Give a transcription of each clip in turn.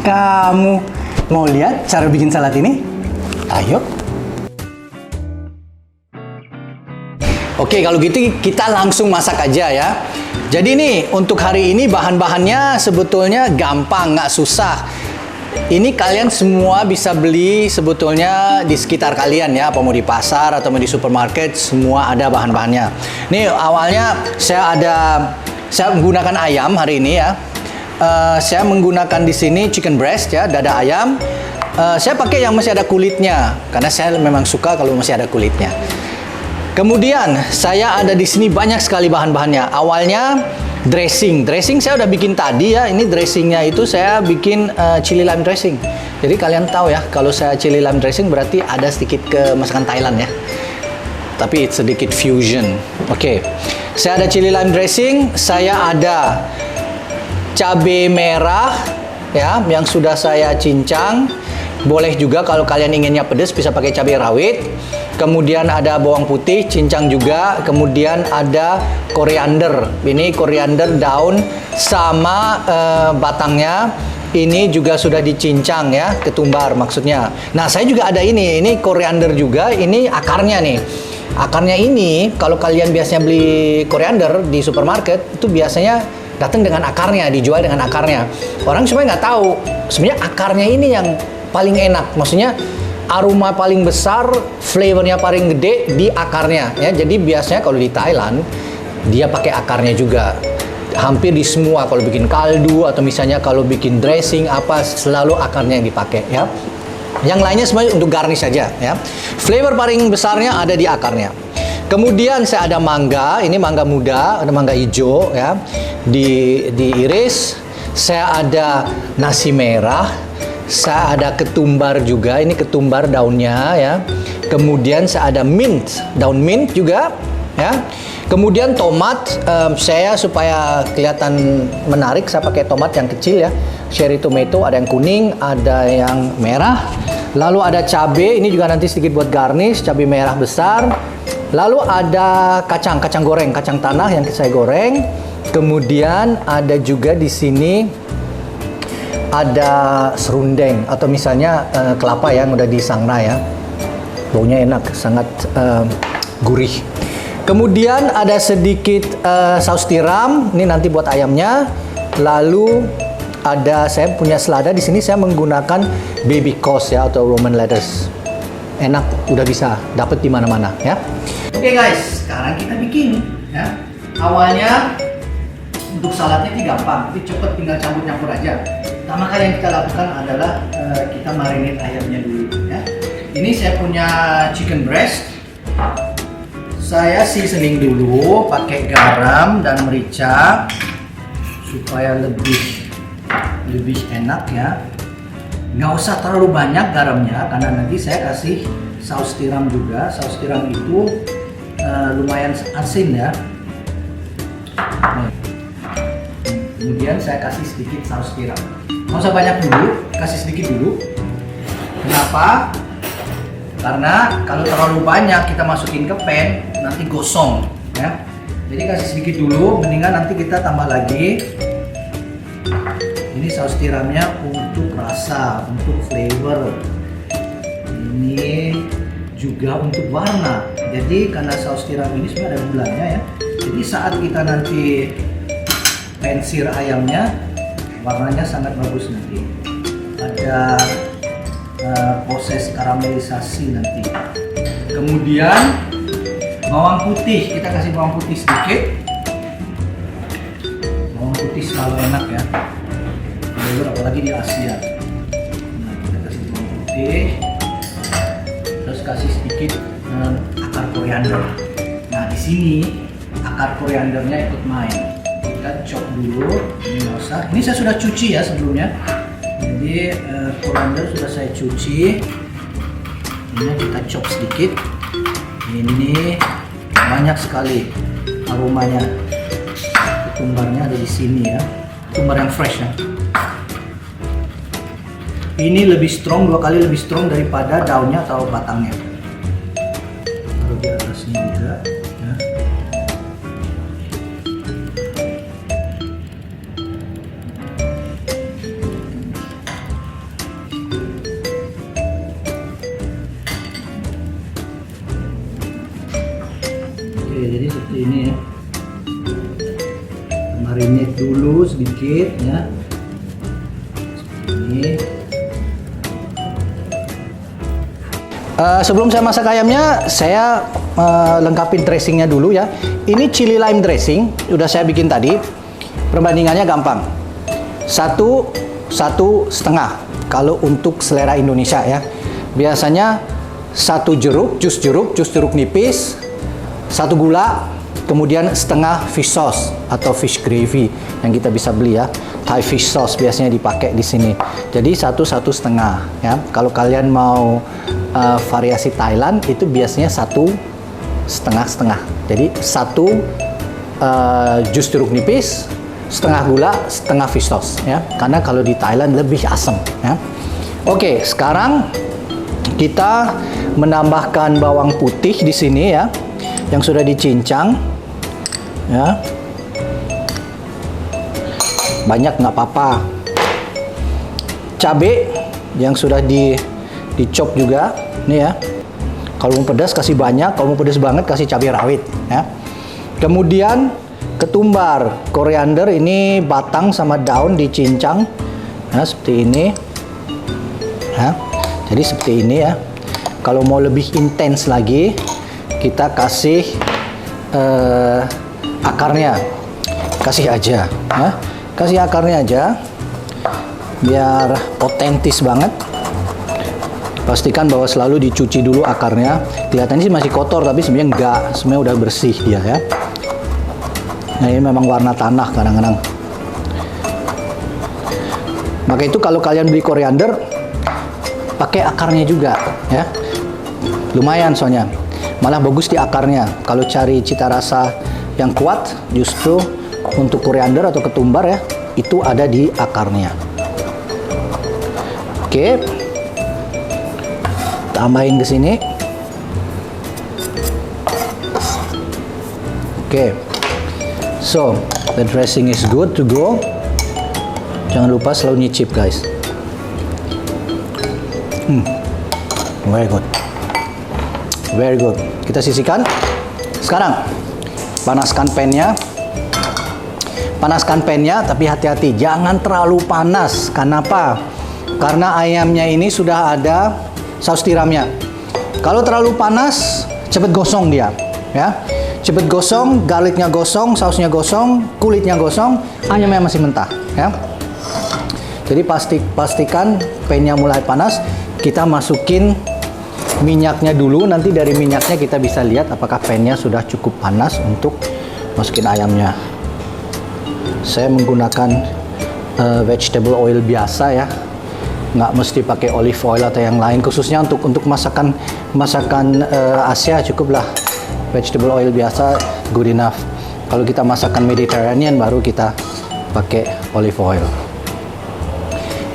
Kamu mau lihat cara bikin salad ini? Ayo. Oke, kalau gitu kita langsung masak aja ya. Jadi nih, untuk hari ini bahan-bahannya sebetulnya gampang, nggak susah. Ini kalian semua bisa beli sebetulnya di sekitar kalian ya, apa mau di pasar atau mau di supermarket, semua ada bahan-bahannya. Nih awalnya saya menggunakan ayam hari ini ya. Saya menggunakan di sini chicken breast ya, dada ayam. Saya pakai yang masih ada kulitnya karena saya memang suka kalau masih ada kulitnya. Kemudian saya ada di sini banyak sekali bahan-bahannya. Awalnya dressing saya udah bikin tadi ya. Ini dressingnya itu saya bikin chili lime dressing. Jadi kalian tahu ya, kalau saya chili lime dressing berarti ada sedikit ke masakan Thailand ya. Tapi sedikit fusion. Oke, saya ada chili lime dressing. Saya ada cabai merah ya, yang sudah saya cincang. Boleh juga kalau kalian inginnya pedas bisa pakai cabai rawit. Kemudian ada bawang putih cincang juga. Kemudian ada koriander. Ini koriander daun sama batangnya. Ini juga sudah dicincang ya, ketumbar maksudnya. Nah, saya juga ada ini koriander juga. Ini akarnya nih. Akarnya ini kalau kalian biasanya beli koriander di supermarket itu biasanya datang dengan akarnya, dijual dengan akarnya. Orang sebenarnya nggak tahu, sebenarnya akarnya ini yang paling enak. Maksudnya aroma paling besar, flavornya paling gede di akarnya. Ya, jadi biasanya kalau di Thailand dia pakai akarnya juga. Hampir di semua kalau bikin kaldu atau misalnya kalau bikin dressing apa selalu akarnya yang dipakai ya. Yang lainnya sebenarnya untuk garnish saja ya. Flavor paling besarnya ada di akarnya. Kemudian saya ada mangga, ini mangga muda, ada mangga hijau ya, diiris. Saya ada nasi merah, saya ada ketumbar juga, ini ketumbar daunnya ya. Kemudian saya ada mint, daun mint juga ya. Kemudian tomat, saya supaya kelihatan menarik, saya pakai tomat yang kecil ya, cherry tomato, ada yang kuning, ada yang merah. Lalu ada cabai, ini juga nanti sedikit buat garnish, cabai merah besar. Lalu ada kacang goreng, kacang tanah yang saya goreng. Kemudian ada juga di sini ada serundeng atau misalnya kelapa yang udah disangrai ya. Baunya enak, sangat gurih. Kemudian ada sedikit saus tiram, ini nanti buat ayamnya. Lalu saya punya selada di sini, saya menggunakan baby cos ya atau Roman lettuce. Enak, udah bisa dapat di mana-mana ya. Oke guys, sekarang kita bikin ya. Awalnya untuk saladnya ini gampang, tapi cepet tinggal campur-campur aja. Pertama kali yang kita lakukan adalah kita marinate ayamnya dulu ya. Ini saya punya chicken breast. Saya seasoning dulu pakai garam dan merica supaya lebih enak ya. Nggak usah terlalu banyak garamnya karena nanti saya kasih saus tiram juga. Saus tiram itu lumayan asin ya. Nih. Kemudian saya kasih sedikit saus tiram. Nggak usah banyak dulu, kasih sedikit dulu. Kenapa? Karena kalau terlalu banyak kita masukin ke pan nanti gosong ya. Jadi kasih sedikit dulu, mendingan nanti kita tambah lagi. Ini saus tiramnya untuk rasa, untuk flavor. Ini juga untuk warna. Jadi karena saus tiram ini sebenarnya ada gulanya ya. Jadi saat kita nanti pensir ayamnya, warnanya sangat bagus nanti. Ada proses karamelisasi nanti. Kemudian bawang putih, kita kasih bawang putih sedikit. Bawang putih selalu enak ya. Apalagi di Asia. Nah, kita kasih bawang putih, terus kasih sedikit akar koriander. Nah, di sini akar koriandernya ikut main. Kita chop dulu, ini nggak usah. Ini saya sudah cuci ya sebelumnya. Jadi koriander sudah saya cuci. Ini kita chop sedikit. Ini banyak sekali aromanya. Ketumbarnya ada di sini ya. Ketumbar yang fresh ya. Ini lebih strong, 2 kali lebih strong daripada daunnya atau batangnya. Taruh di atasnya juga. Ya. sedikit ya. Ini. Sebelum saya masak ayamnya, saya lengkapin dressingnya dulu ya. Ini chili lime dressing, udah saya bikin tadi. Perbandingannya gampang. Satu setengah kalau untuk selera Indonesia ya. Biasanya satu jus jeruk nipis, satu gula, kemudian setengah fish sauce atau fish gravy yang kita bisa beli ya. Thai fish sauce biasanya dipakai di sini. Jadi satu setengah ya. Kalau kalian mau variasi Thailand itu biasanya satu setengah. Jadi satu jus jeruk nipis, setengah gula, setengah fish sauce ya. Karena kalau di Thailand lebih asam ya. Oke, sekarang kita menambahkan bawang putih di sini ya, yang sudah dicincang ya. Banyak nggak apa-apa. Cabai yang sudah dicop juga nih ya. Kalau mau pedas kasih banyak, kalau mau pedas banget kasih cabai rawit ya. Kemudian ketumbar, koriander ini batang sama daun dicincang ya, seperti ini ya. Jadi seperti ini ya. Kalau mau lebih intens lagi, kita kasih akarnya, kasih aja ya. Kasih akarnya aja biar otentis banget. Pastikan bahwa selalu dicuci dulu akarnya. Kelihatannya sih masih kotor, tapi sebenarnya enggak, sebenarnya udah bersih dia ya. Nah, ini memang warna tanah kadang-kadang. Maka itu kalau kalian beli koriander, pakai akarnya juga ya. Lumayan soalnya. Malah bagus di akarnya. Kalau cari cita rasa yang kuat, justru untuk koriander atau ketumbar ya, itu ada di akarnya. Oke. Tambahin ke sini. Oke. So, the dressing is good to go. Jangan lupa selalu nyicip, guys. Very good. Very good. Kita sisihkan. Sekarang panaskan pan-nya. Panaskan pan-nya, tapi hati-hati jangan terlalu panas. Kenapa? Karena ayamnya ini sudah ada saus tiramnya. Kalau terlalu panas, cepet gosong dia, ya. Cepet gosong, garlicnya gosong, sausnya gosong, kulitnya gosong, ayamnya masih mentah, ya. Jadi pastikan pan-nya mulai panas, kita masukin minyaknya dulu. Nanti dari minyaknya kita bisa lihat apakah pan-nya sudah cukup panas untuk masukin ayamnya. Saya menggunakan vegetable oil biasa ya. Nggak mesti pakai olive oil atau yang lain, khususnya untuk masakan Asia cukuplah vegetable oil biasa, good enough. Kalau kita masakan Mediterranean baru kita pakai olive oil.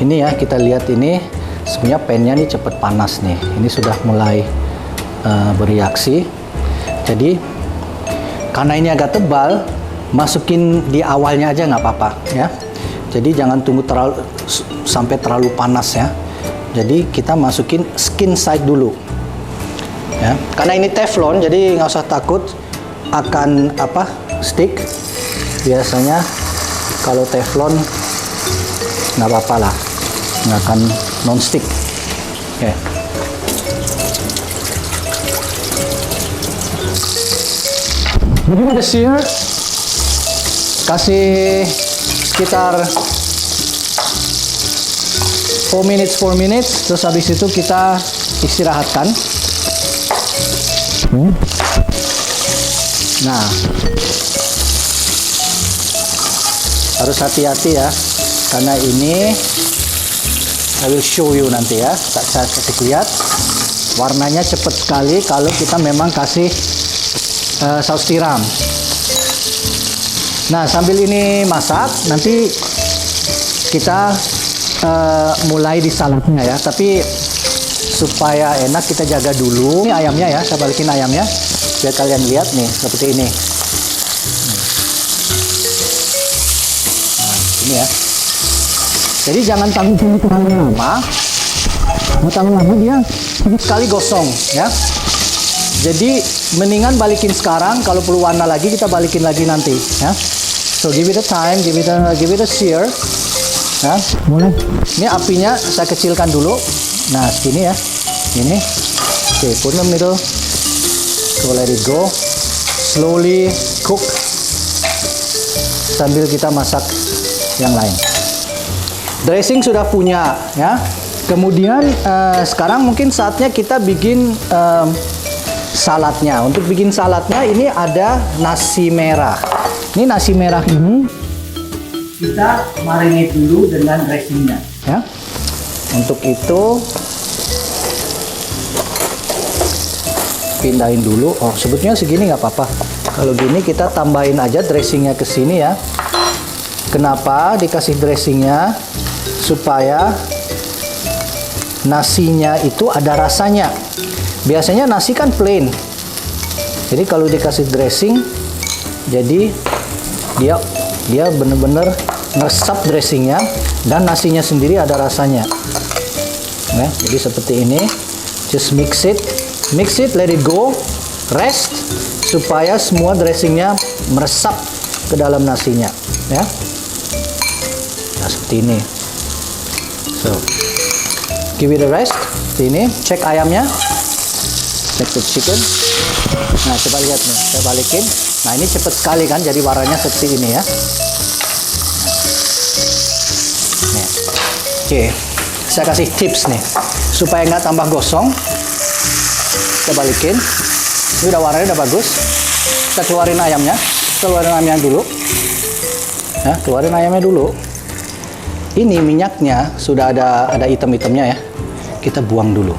Ini ya, kita lihat ini sebenarnya pan-nya nih cepet panas nih. Ini sudah mulai bereaksi. Jadi karena ini agak tebal, masukin di awalnya aja nggak apa-apa ya. Jadi jangan tunggu sampai terlalu panas ya. Jadi kita masukin skin side dulu. Ya, karena ini teflon, jadi nggak usah takut akan stick. Biasanya kalau teflon nggak apa-apa lah, nggak akan non-stick. Oke. Jadi udah sear, kasih sekitar 4 minutes, terus habis itu kita istirahatkan. Nah, harus hati-hati ya, karena ini I will show you nanti ya. Saya kasih lihat warnanya cepet sekali kalau kita memang kasih saus tiram. Nah, sambil ini masak, nanti kita mulai di saladnya ya. Tapi supaya enak kita jaga dulu. Ini ayamnya ya, saya balikin ayamnya biar kalian lihat nih seperti ini. Nah, ini ya. Jadi jangan tunggu terlalu lama. Mau terlalu lama dia sekali gosong ya. Jadi mendingan balikin sekarang, kalau perlu warna lagi kita balikin lagi nanti ya. So give it a time, give it a sear. Ya, mulai. Ini apinya saya kecilkan dulu. Nah, segini ya. Ini. Oke, put in the middle. So let it go. Slowly cook. Sambil kita masak yang lain. Dressing sudah punya, ya. Kemudian sekarang mungkin saatnya kita bikin saladnya. Untuk bikin saladnya ini ada nasi merah. Ini nasi merah ini kita marinate dulu dengan dressingnya, ya. Untuk itu pindahin dulu. Oh, sebetulnya segini nggak apa-apa. Kalau gini kita tambahin aja dressingnya ke sini ya. Kenapa dikasih dressingnya? Supaya nasinya itu ada rasanya. Biasanya nasi kan plain. Jadi kalau dikasih dressing, jadi dia bener-bener ngeresap dressingnya dan nasinya sendiri ada rasanya. Nah, jadi seperti ini. Just mix it, let it go, rest supaya semua dressingnya meresap ke dalam nasinya, ya. Nah, seperti ini. So, give it a rest. Seperti ini. Cek ayamnya. Check the chicken. Nah, coba lihat nih, saya balikin. Nah, ini cepat sekali kan, jadi warnanya seperti ini ya. Nih. Oke, saya kasih tips nih, supaya nggak tambah gosong. Kita balikin. Ini udah warnanya udah bagus. Kita keluarin ayamnya. Keluarin ayamnya dulu. Ya, keluarin ayamnya dulu. Ini minyaknya sudah ada hitam-hitamnya ya. Kita buang dulu.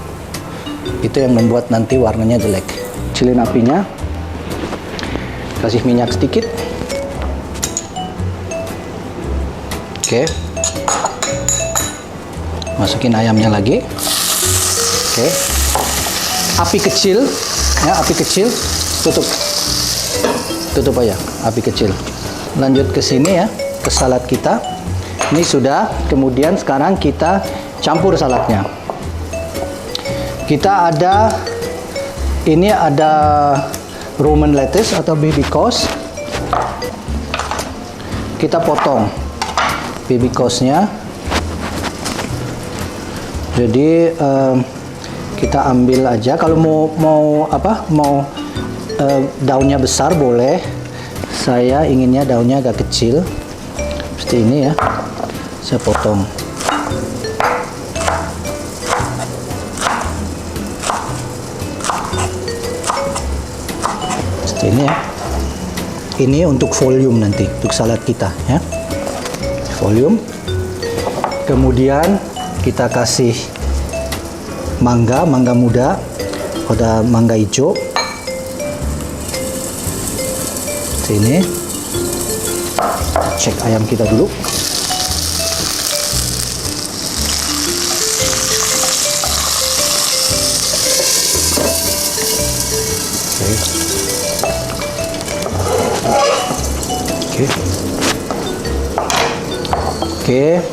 Itu yang membuat nanti warnanya jelek. Kecilin apinya. Kasih minyak sedikit. Oke. Masukin ayamnya lagi. Oke. Api kecil, ya, api kecil. Tutup aja, api kecil. Lanjut ke sini ya, ke salad kita. Ini sudah. Kemudian sekarang kita campur saladnya. Ini ada Roman lettuce atau baby cos. Kita potong baby cosnya. Jadi kita ambil aja. Kalau mau daunnya besar boleh. Saya inginnya daunnya agak kecil. Seperti ini ya. Saya potong. Ini ya, ini untuk volume nanti, untuk salad kita ya, volume. Kemudian kita kasih mangga muda, ada mangga hijau. Sini, cek ayam kita dulu. Oke.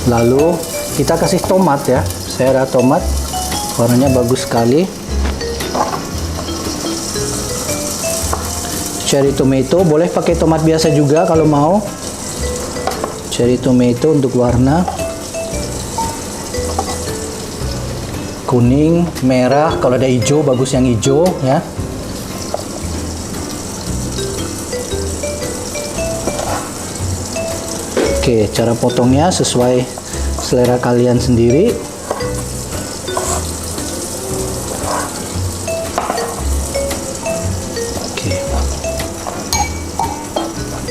Lalu kita kasih tomat ya. Saya ada tomat. Warnanya bagus sekali. Cherry tomato, boleh pakai tomat biasa juga kalau mau. Cherry tomato untuk warna. Kuning, merah, kalau ada hijau bagus yang hijau ya. Oke, cara potongnya sesuai selera kalian sendiri.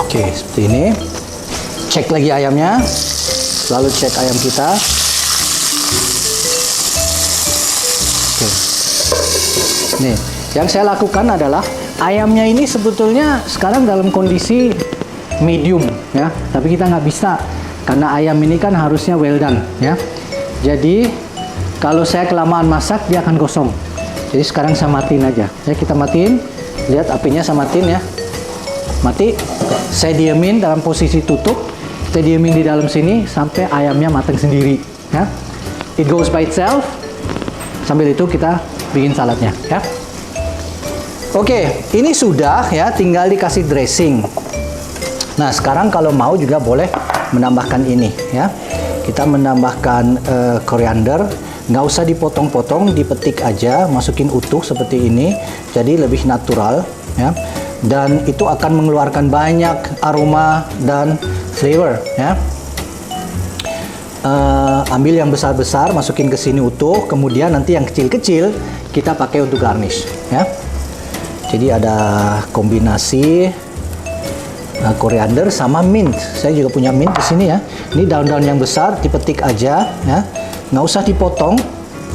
Oke, seperti ini. Cek lagi ayamnya. Lalu cek ayam kita. Oke. Nih, yang saya lakukan adalah ayamnya ini sebetulnya sekarang dalam kondisi medium ya, tapi kita nggak bisa karena ayam ini kan harusnya well done ya. Jadi kalau saya kelamaan masak dia akan gosong. Jadi sekarang saya matiin aja ya, kita matiin. Lihat apinya saya matiin ya, mati. Saya diemin dalam posisi tutup. Kita diemin di dalam sini sampai ayamnya matang sendiri ya. It goes by itself. Sambil itu kita bikin saladnya ya. Oke, ini sudah ya, tinggal dikasih dressing. Nah, sekarang kalau mau juga boleh menambahkan ini ya. Kita menambahkan koriander, nggak usah dipotong-potong, dipetik aja, masukin utuh seperti ini, jadi lebih natural ya. Dan itu akan mengeluarkan banyak aroma dan flavor ya. Ambil yang besar-besar, masukin ke sini utuh, kemudian nanti yang kecil-kecil kita pakai untuk garnish ya. Jadi ada kombinasi koriander sama mint. Saya juga punya mint di sini ya. Ini daun-daun yang besar dipetik aja ya, nggak usah dipotong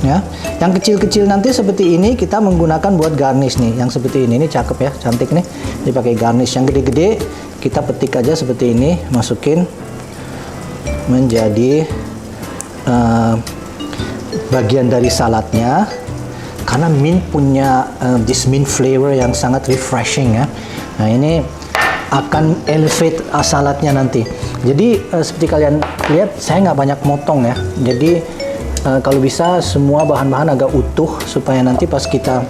ya. Yang kecil-kecil nanti seperti ini kita menggunakan buat garnish nih. Yang seperti ini cakep ya, cantik nih. Dipakai garnish. Yang gede-gede kita petik aja seperti ini, masukin menjadi bagian dari saladnya. Karena mint punya this mint flavor yang sangat refreshing ya. Nah ini akan elevate saladnya nanti. Jadi seperti kalian lihat saya nggak banyak motong ya. Jadi kalau bisa semua bahan-bahan agak utuh supaya nanti pas kita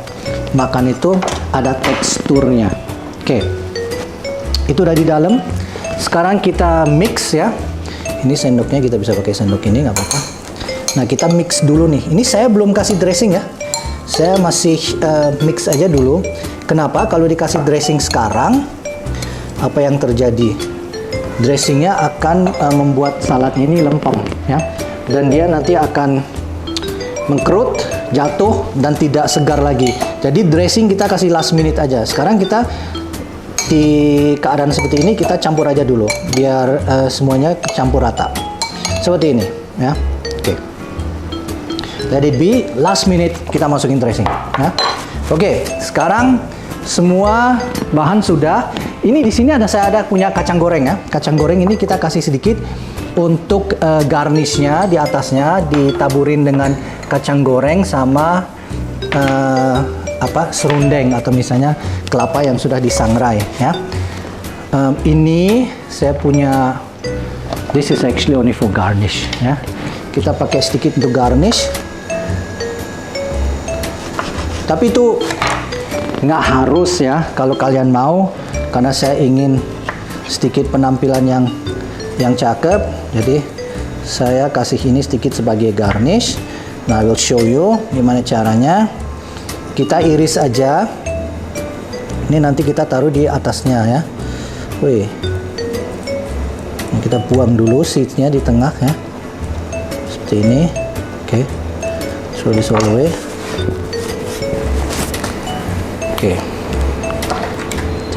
makan itu ada teksturnya. Oke, itu udah di dalam. Sekarang kita mix ya. Ini sendoknya kita bisa pakai sendok ini nggak apa-apa. Nah kita mix dulu nih. Ini saya belum kasih dressing ya. Saya masih mix aja dulu. Kenapa? Kalau dikasih dressing sekarang, apa yang terjadi? Dressingnya akan membuat saladnya ini lempem ya, dan dia nanti akan mengkerut, jatuh dan tidak segar lagi. Jadi dressing kita kasih last minute aja. Sekarang kita di keadaan seperti ini kita campur aja dulu biar semuanya campur rata. Seperti ini ya. Oke. Let it be, last minute kita masukin dressing ya. Oke, sekarang semua bahan sudah. Ini di sini saya punya kacang goreng ya. Kacang goreng ini kita kasih sedikit untuk garnishnya di atasnya, ditaburin dengan kacang goreng sama serundeng atau misalnya kelapa yang sudah disangrai ya. Ini saya punya, this is actually only for garnish ya. Kita pakai sedikit untuk garnish. Tapi itu nggak harus ya kalau kalian mau, karena saya ingin sedikit penampilan yang cakep, jadi saya kasih ini sedikit sebagai garnish. Nah, I will show you gimana caranya. Kita iris aja. Ini nanti kita taruh di atasnya ya. Wih, kita buang dulu seeds-nya di tengah ya, seperti ini. Oke, throw this all away. Oke,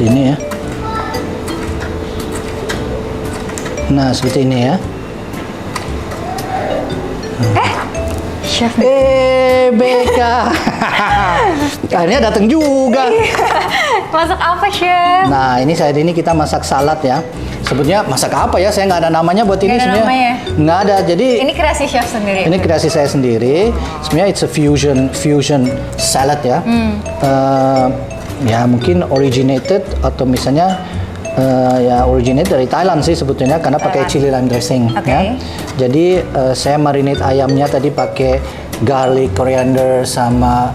ini ya. Nah, seperti ini ya. Chef. Beka. Akhirnya datang juga. Masak apa, Chef? Nah, ini kita masak salad ya. Sebetulnya masak apa ya? Saya nggak ada namanya buat ini sebenarnya. Nggak ada. Jadi ini kreasi chef sendiri. Ini kreasi saya sendiri. Sebenarnya it's a fusion salad ya. Ya mungkin originated atau misalnya ya originate dari Thailand sih sebetulnya, karena pakai chili lime dressing ya. Jadi saya marinate ayamnya tadi pakai garlic, coriander sama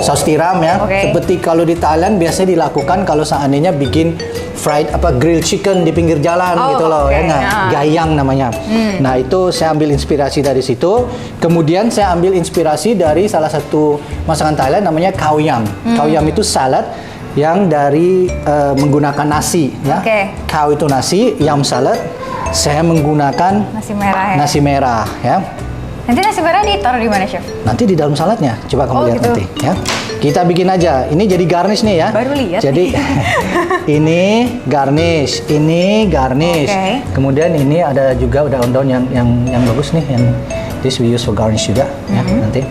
saus tiram ya. Seperti kalau di Thailand biasanya dilakukan kalau seandainya bikin fried grilled chicken di pinggir jalan gitu loh ya, gayang namanya. Nah, itu saya ambil inspirasi dari situ. Kemudian saya ambil inspirasi dari salah satu masakan Thailand namanya khao yam. Khao yam itu salad yang dari menggunakan nasi ya. Khao itu nasi, yam salad. Saya menggunakan nasi merah ya. Nanti nasi merah ditaruh di mana, Chef? Nanti di dalam saladnya. Coba kamu lihat nanti ya. Kita bikin aja. Ini jadi garnish nih ya. Baru lihat. Jadi ini garnish, ini garnish. Kemudian ini ada juga daun-daun yang bagus nih, yang this we use for garnish juga ya nanti.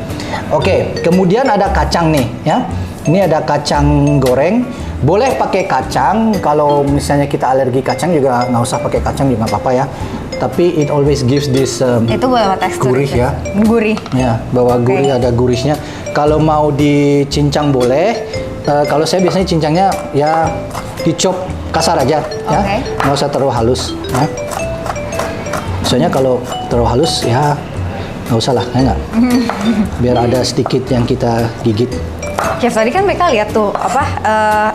Oke, kemudian ada kacang nih ya. Ini ada kacang goreng. Boleh pakai kacang, kalau misalnya kita alergi kacang juga nggak usah pakai kacang juga nggak apa-apa ya. Tapi it always gives this itu bawa tekstur gurih ya. Gurih. Ya, bawa gurih, ada gurihnya. Kalau mau dicincang boleh. Kalau saya biasanya cincangnya ya dicop kasar aja ya. Nggak usah terlalu halus ya. Soalnya kalau terlalu halus ya nggak usah lah, ya nggak? Biar ada sedikit yang kita gigit. Chef, tadi kan mereka lihat tuh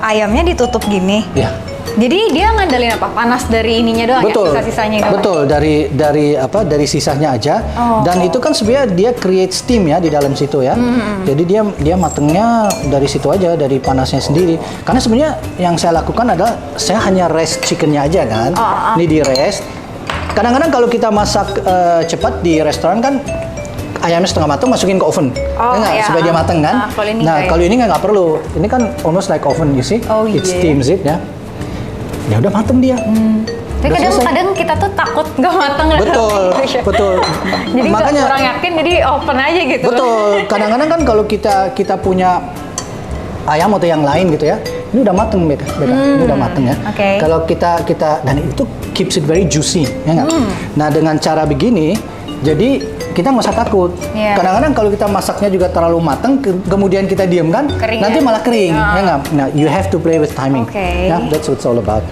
ayamnya ditutup gini. Ya. Jadi dia ngandelin apa? Panas dari ininya doang Betul, ya? Sisa-sisanya doang? betul dari sisanya aja. Oh. Dan itu kan sebenarnya dia create steam ya di dalam situ ya. Jadi dia matengnya dari situ aja, dari panasnya sendiri. Karena sebenarnya yang saya lakukan adalah saya hanya rest chickennya aja kan. Ini di rest. Kadang-kadang kalau kita masak cepat di restoran kan ayamnya setengah matang masukin ke oven, ya nggak? Iya. Supaya dia matang kan. Kalau ini Nah nggak ya? kalau ini nggak perlu. Ini kan almost like oven, you see? Oh, It iya. steams it ya. Ya udah mateng dia. Tapi Udah selesai. kadang kita tuh takut nggak matang. Betul, betul. Jadi Makanya kurang yakin, jadi open aja gitu. betul. Kadang-kadang kan kalau kita punya ayam atau yang lain gitu ya, ini udah mateng Beka. Ini udah mateng ya. Oke. Kalau kita dan itu keeps it very juicy, ya nggak? Nah dengan cara begini, jadi kita nggak usah takut. Iya. Kadang-kadang kalau kita masaknya juga terlalu mateng, kemudian kita diamkan, Kering nanti ya? malah kering, ya nggak? Nah you have to play with timing. Oke. Ya, that's what it's all about.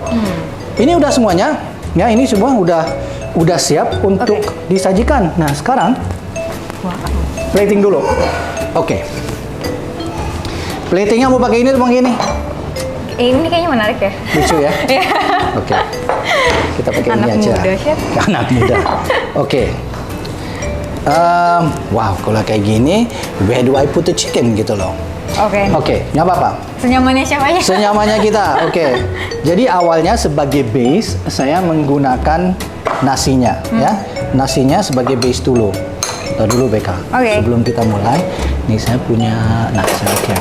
Ini udah semuanya, ya ini semua udah siap untuk disajikan. Nah sekarang plating dulu. Oke. Platingnya mau pakai ini atau pakai ini? Ini kayaknya menarik ya. Lucu ya? Iya. Oke. Kita pakai Anak ini aja. muda, Chef. Anak muda. Oke. Wow, kalau kayak gini, where do I put the chicken gitu loh. Oke. Oke, nggak apa-apa. Senyamannya siapa aja? Senyamannya kita, oke. Jadi awalnya sebagai base, saya menggunakan nasinya, ya. Nasinya sebagai base dulu. Kita dulu Beka. Oke. Sebelum kita mulai, nih saya punya nasi, oke.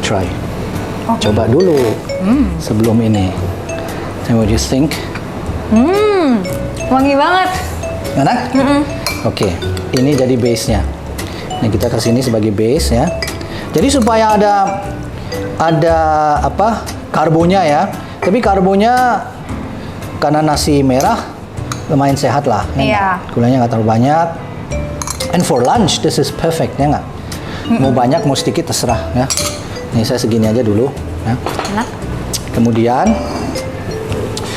Try. Coba dulu sebelum ini. And what do you think? Wangi banget. Enak? Oke, ini jadi base-nya. Nah, kita kasih ini sebagai base ya. Jadi supaya ada apa? Karbonya ya. Tapi karbonya karena nasi merah lumayan sehat lah. Ya Iya. nggak? Gulanya nggak terlalu banyak. And for lunch, this is perfect ya nggak? Mau banyak, mau sedikit terserah ya. Ini saya segini aja dulu. Ya. Enak. Kemudian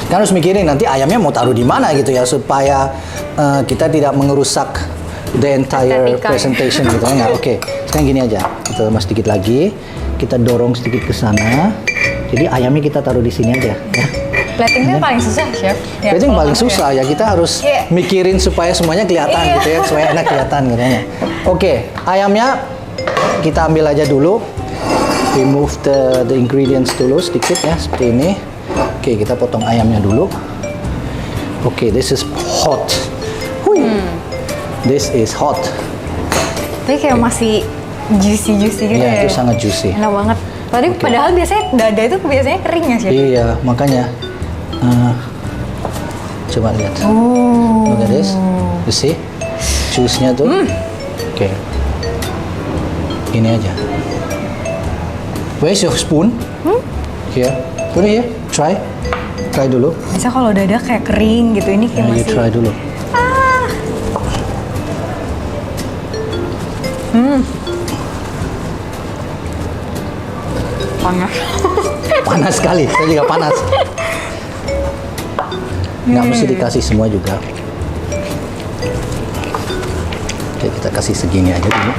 kan harus mikirin nanti ayamnya mau taruh di mana gitu ya supaya kita tidak mengerusak the entire Estetika ya. presentation gitu ya. Oke, sekarang gini aja. Kita tambah sedikit lagi. Kita dorong sedikit ke sana. Jadi ayamnya kita taruh di sini aja ya. Plating itu paling susah, Chef. Ya, Itu yang kalau paling menurut susah ya. Kita harus Iya. mikirin supaya semuanya kelihatan Iya. gitu ya, supaya enak kelihatan gitu ya. Oke, ayamnya kita ambil aja dulu. Remove the ingredients dulu sedikit ya, seperti ini. Oke, kita potong ayamnya dulu. Oke, this is hot. Hui. This is hot. Tapi kayak masih juicy-juicy gitu Iya, ya. itu sangat juicy. Enak banget. Padahal biasanya dada itu biasanya kering ya, Chef? Iya, makanya. Coba lihat. Look at this. You see? Juice-nya tuh. Oke. Ini aja. Where's your spoon? Here. Put it here. Try. Try dulu. Bisa kalau dada kayak kering gitu, ini kayak Nah, you masih... try dulu. Panas. Panas sekali. Saya juga panas. Nggak mesti dikasih semua juga. Oke, kita kasih segini aja dulu.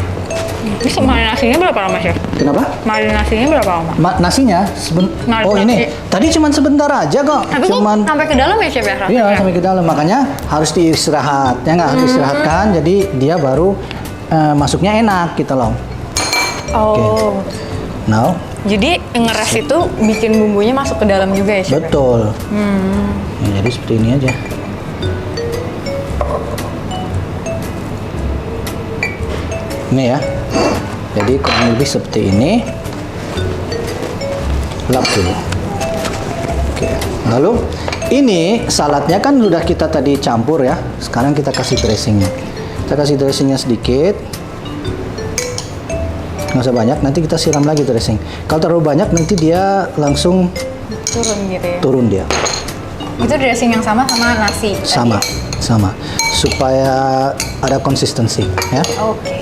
Terus marinasinya berapa lama, Chef? Kenapa? Marinasinya berapa lama? Nasinya Marinasi. oh ini tadi cuman sebentar aja kok. Tapi kok Cuman sampai ke dalam ya, Chef ya? iya rasanya? sampai ke dalam, makanya harus diistirahat ya nggak, diistirahatkan jadi dia baru masuknya enak gitu loh. Oh. Now Jadi ngeres itu bikin bumbunya masuk ke dalam juga ya, Chef? betul. Ya, jadi seperti ini aja. Ini ya. Jadi kurang lebih seperti ini. Lap dulu. Oke. Lalu ini saladnya kan sudah kita tadi campur ya. Sekarang kita kasih dressingnya. Kita kasih dressingnya sedikit. Nggak usah banyak. Nanti kita siram lagi dressing. Kalau terlalu banyak nanti dia langsung Turun gitu ya? turun dia. Itu dressing yang sama nasi? tadi? Sama. Supaya ada konsistensi ya. Oke.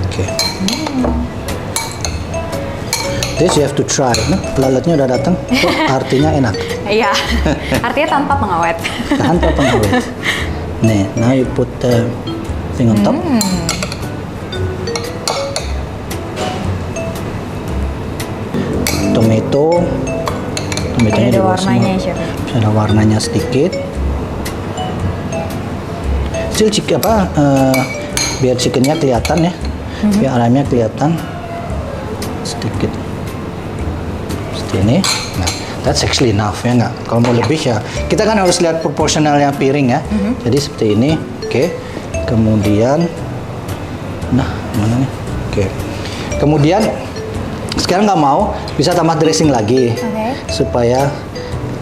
Oke. This you have to try. Nah, lalatnya udah datang. Itu artinya enak. Iya. Artinya tanpa pengawet. Tanpa pengawet. Nih, now you put the thing on top. Ada tomato. Tomatonya ada dibuat warnanya ya, semua. Chef. Ada warnanya sedikit. Biar chickennya kelihatan ya. Biar ayamnya kelihatan sedikit. Seperti ini. Nah, that's actually enough ya nggak? Kalau mau lebih ya, kita kan harus lihat proporsionalnya piring ya. Jadi seperti ini. Oke. Kemudian, nah mana nih? Oke. Kemudian sekarang nggak mau, bisa tambah dressing lagi supaya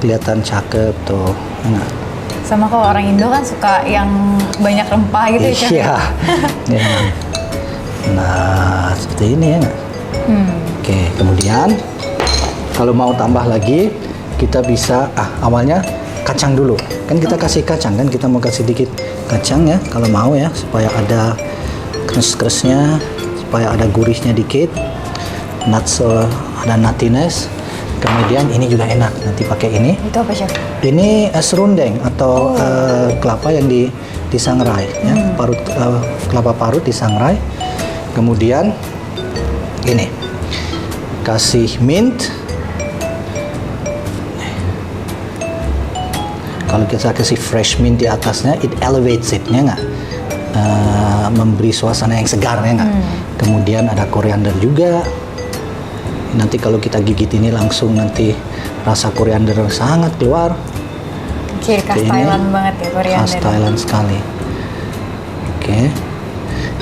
kelihatan cakep tuh. Nah. Sama kalau orang Indo kan suka yang banyak rempah gitu ya, Chef. Iya. Ya. Nah, seperti ini ya nggak? Oke, kemudian kalau mau tambah lagi, kita bisa awalnya kacang dulu. Kan kita kasih kacang kan, kita mau kasih dikit kacang ya, kalau mau ya, supaya ada crunch-crunchnya, supaya ada gurihnya dikit. Nuts, ada nuttiness. Kemudian ini juga enak, nanti pakai ini. Itu apa, Chef? Ini serundeng atau kelapa yang disangrai, ya, kelapa parut disangrai. Kemudian ini kasih mint. Kalau kita kasih fresh mint di atasnya, it elevates it, ya nggak? Memberi suasana yang segar, ya nggak? Kemudian ada koriander juga. Nanti kalau kita gigit ini langsung nanti rasa koriander sangat keluar. Ciri khas Oke, ini Thailand banget ya koriander. Khas Thailand sekali. Oke.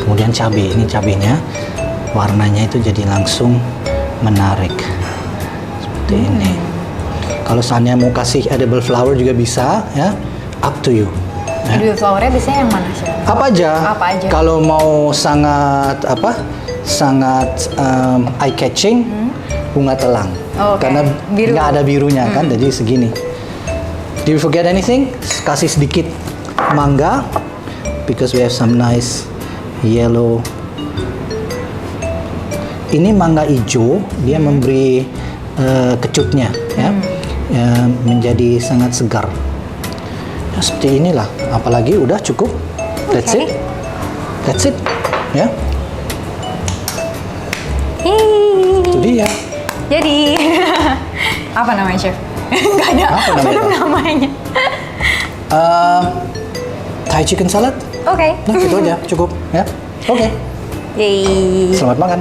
Kemudian cabai. Ini cabainya warnanya itu jadi langsung menarik. Seperti ini. Kalau seandainya mau kasih edible flower juga bisa ya. Up to you. Ya. Edible flower-nya biasanya yang mana, Chef? Apa aja? Apa aja? Kalau mau sangat sangat eye catching, bunga telang. Oke. Karena Biru. nggak ada birunya kan, jadi segini. Did you forget anything? Kasih sedikit mangga, because we have some nice yellow. Ini mangga hijau, dia memberi kecutnya, ya, menjadi sangat segar. Ya, seperti inilah. Apalagi udah cukup. That's Oke. it. That's it. Ya. Itu dia. Jadi, apa namanya, Chef? Nggak ada, Apa namanya? belum namanya. Thai chicken salad. Oke. Nah, itu aja cukup ya. Oke. Yeay. Selamat makan.